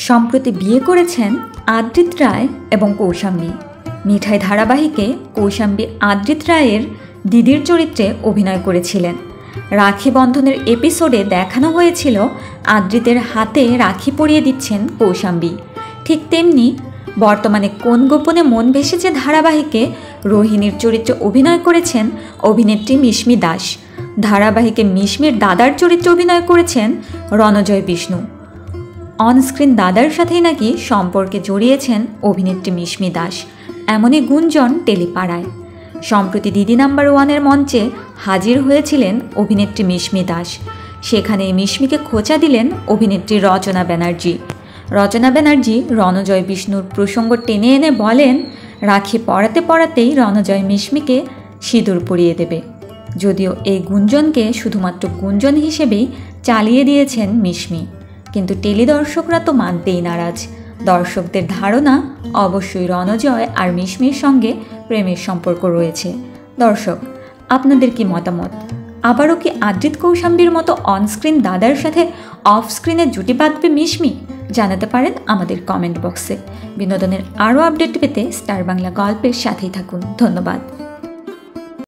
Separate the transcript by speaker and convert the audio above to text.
Speaker 1: সম্প্রতি বিয়ে করেছেন আদ্রিত রায় এবং কৌশাম্বী। মিঠাই ধারাবাহিকে কৌশাম্বী আদ্রিত রায়ের দিদির চরিত্রে অভিনয় করেছিলেন। রাখি বন্ধনের এপিসোডে দেখানো হয়েছিল আদ্রিতের হাতে রাখি পরিয়ে দিচ্ছেন কৌশাম্বী। ঠিক তেমনি বর্তমানে কোন গোপনে মন ভেসেছে ধারাবাহিকে রোহিণীর চরিত্রে অভিনয় করেছেন অভিনেত্রী মিশমি দাস। ধারাবাহিকে মিশমির দাদার চরিত্রে অভিনয় করেছেন রণজয় বিষ্ণু। অনস্ক্রিন দাদার সাথেই নাকি সম্পর্কে জড়িয়েছেন অভিনেত্রী মিশমি দাস, এমনই গুঞ্জন টেলিপাড়ায়। সম্প্রতি দিদি নাম্বার 1-এর মঞ্চে হাজির হয়েছিলেন অভিনেত্রী মিশমি দাস। সেখানে মিশমিকে খোঁচা দিলেন অভিনেত্রী রচনা ব্যানার্জি। রচনা ব্যানার্জি রণজয় বিষ্ণুর প্রসঙ্গ টেনে এনে বলেন, রাখি পরাতে পরাতেই রণজয় মিশমিকে সিঁদুর পরিয়ে দেবে। যদিও এই গুঞ্জনকে শুধুমাত্র গুঞ্জন হিসেবেই চালিয়ে দিয়েছেন মিশমি, কিন্তু টেলিদর্শকরা তো মানতেই নারাজ। দর্শকদের ধারণা অবশ্যই রণজয় আর মিশমির সঙ্গে প্রেমের সম্পর্ক রয়েছে। দর্শক, আপনাদের কি মতামত? আবারও কি আদ্রিত কৌশাম্বীর মতো অনস্ক্রিন দাদার সাথে অফ স্ক্রিনে জুটি বাঁধবে মিশমি? জানাতে পারেন আমাদের কমেন্ট বক্সে। বিনোদনের আরও আপডেট পেতে স্টার বাংলা গল্পের সাথেই থাকুন। ধন্যবাদ।